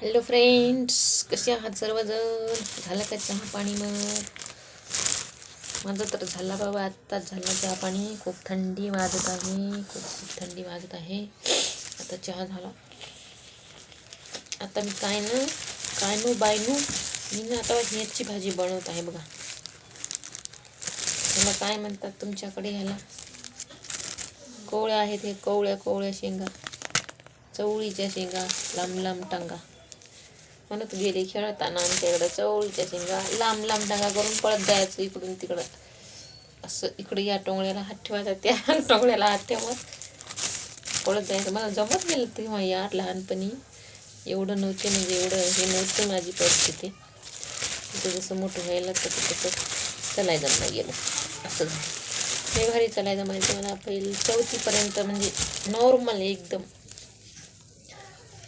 Hello friends, कसे आहात सर्वजण? झालं का चहा पाणी? मग माझं तर झाला बाबा, आत्ताच झाला चहा पाणी. खूप थंडी वाजत आहे, खूप थंडी वाजत आहे. आता चहा झाला. आता मी काय नो बायनो मी ना आता ह्याची भाजी बनवत आहे बघा. ह्याला काय म्हणतात तुमच्याकडे? ह्याला कोवळ्या आहेत, हे कोवळ्या शेंगा, चवळीच्या शेंगा, लांब लांब टांगा म्हणत गेले खेळताना. आमच्याकडं चवळीच्या शेंगा लांब लांब डांगा करून पळत जायचं इकडून तिकडं. असं इकडे या टोंगळ्याला हात ठेवायचा, त्या टोंगळ्याला हात ठेवत पळत जायचं. मला जमत गेलं तेव्हा यार, लहानपणी एवढं नव्हते, म्हणजे एवढं हे नव्हतं माझी परिस्थिती. तिथं जसं मोठं व्हायला तसं चलायला जमलं गेलं. असं झालं. हे भारी चलायला जमायचं मला पहिली चौथीपर्यंत, म्हणजे नॉर्मल एकदम.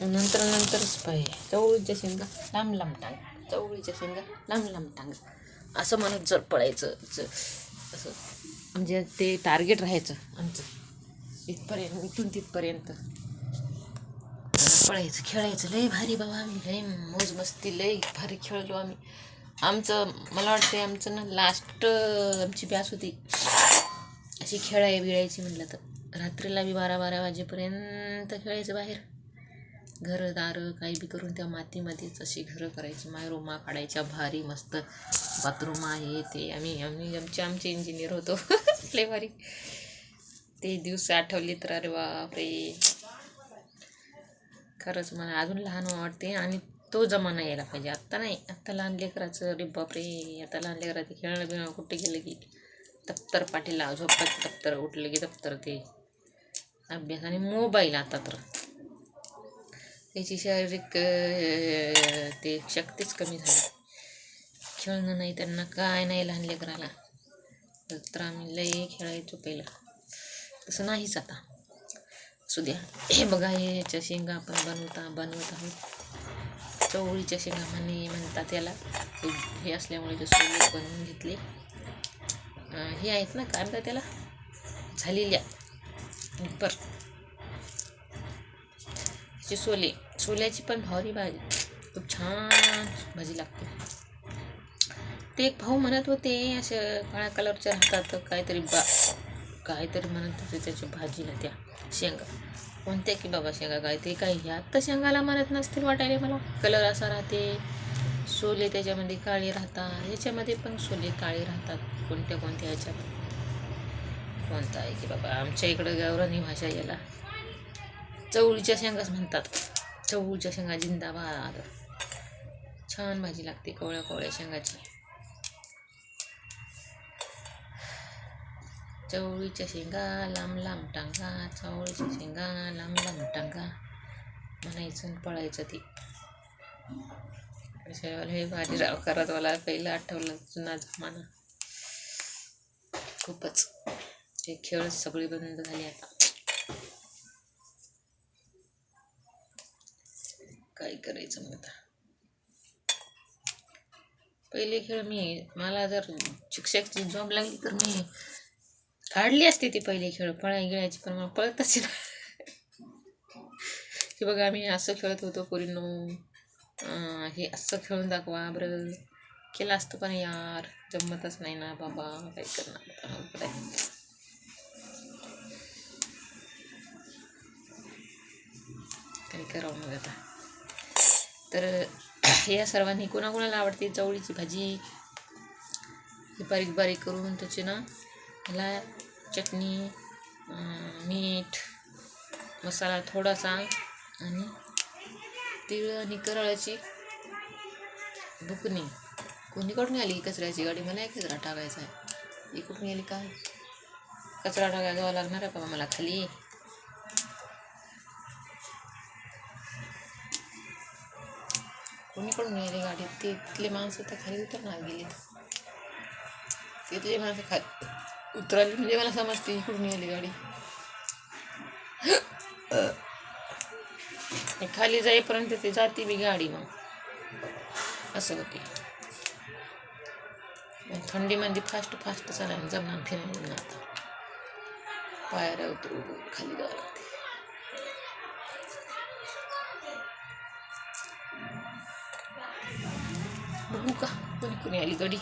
नंतरच पाहिजे चवळीच्या शेंगा लांब लांब टांग, चवळीच्या शेंगा लांब लांब टांग, असं म्हणत जर पळायचं असं. म्हणजे ते टार्गेट राहायचं आमचं, इथपर्यंत, इथून तिथपर्यंत पळायचं, खेळायचं. लय भारी बाबा, आम्ही लय मौज मस्ती, लय भारी खेळलो आम्ही. आमचं मला वाटतं आमचं ना लास्ट आमची बॅच होती अशी बिळायची म्हटलं तर. रात्रीला बी 12-12 वाजेपर्यंत खेळायचं बाहेर. घरं दारं काही बी करून त्या मातीमध्येच अशी घरं करायची. रूमा काढायच्या भारी मस्त, बाथरूम आहे ते. आम्ही आमचे इंजिनियर होतो. लय भारी ते दिवस आठवले तर अरे बापरे, खरंच मला अजून लहान वाटते. आणि तो जमाना यायला पाहिजे, आत्ता नाही. आत्ता लहान लेकराचं अरे बापरे, आता लहान लेकराचं खेळणं बिळणं कुठे गेलं की दप्तर पाठीला, झोपायचं दप्तर, उठलं की दप्तर, ते अभ्यास आणि मोबाईल. आता तर त्याची शारीरिक ते शक्तीच कमी झाली. खेळणं नाही त्यांना, काय नाही लहान लेकराला. तर आम्ही लय खेळायचो पहिलं, तसं नाहीच आता. असू द्या. हे बघा, ह्याच्या शेंगा आपण बनवत आहोत. चवळीच्या शेंगा म्हणतात याला. हे असल्यामुळे जे सोले बनवून घेतले, हे आहेत ना, काय म्हणतात त्याला, झालेल्या पर सोल्याची पण भारी भाजी, खूप छान भाजी लागते. ते एक भाऊ म्हणत होते, असे काळ्या कलरच्या राहतात, काहीतरी म्हणत होते त्याच्या भाजीला, त्या शेंगा कोणत्या की बाबा शेंगा, काय ते काही ह्या तर शेंगाला म्हणत नसतील वाटायला मला. कलर असा राहते, सोले त्याच्यामध्ये काळे राहतात, ह्याच्यामध्ये पण सोले काळे राहतात, कोणत्या ह्याच्यामध्ये. कोणता आहे की बाबा, आमच्या इकडं गावरानी भाषा याला चवळीच्या शेंगाच म्हणतात. चवळीच्या शेंगा जिंदाबाद. छान भाजी लागते कोवळ्या शेंगाची. चवळीच्या शेंगा लांब लांब टांगा, चवळीच्या शेंगा लांब लांब टांगा म्हणायचं, पळायचं. ती हे भाजी राव करत मला पहिलं आठवलं, जुना जमाना. खूपच हे खेळ सगळे बंद झाले आता. काय करायचं मग आता. पहिले खेळ मला जर शिक्षकची जॉब लागली तर मी काढली असते ती पहिले खेळ, गिळायची, पण मला पळतच ना. की बघा आम्ही असं खेळत होतो पोरींनो, हे असं खेळून दाखवा बरं. केलं असतं पण यार, जमतच नाही ना बाबा, काय करणार. काय करावं मग आता. तर या सर्वांनी कोणाकोणाला आवडते चवळीची भाजी, ही बारीक बारीक करून त्याची ना, ह्याला चटणी, मीठ, मसाला थोडासा, आणि तीळ आणि कराळाची बुकणी. कोणीकडून आली कचऱ्याची गाडी? मला एक कचरा टाकायचा आहे. इकडून गेली काय? कचरा टाकायला जावं लागणार आहे बाबा मला खाली. कोणीकडून गेली गाडी? तिथले माणसं तर खाली उतरणार गेली, तिथली माणसं खाली उतरली म्हणजे मला समजते इकडून गेली गाडी. खाली जाईपर्यंत ते जाती बी गाडी, मग असं होते. थंडीमध्ये फास्ट चालायला जमणार, फिरायला आता पायऱ्या उतरू खाली जावं लागते. बघू का कोणी कोणी आली गडी.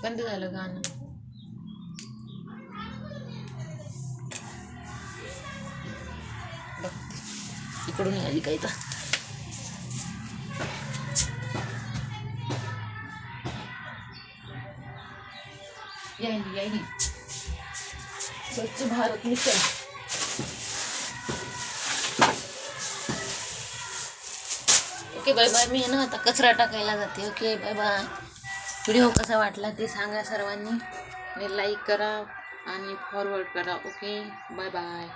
बंद झालं गाणं. बघ इकडून आली काय तर. यायली Swachh Bharat mission. Okay bye bye. मी ना आता कचरा टाकायला जाते. Okay bye bye. व्हिडिओ कसा वाटला ते सांगा सर्वांनी. लाईक करा आणि फॉरवर्ड करा. Okay bye bye.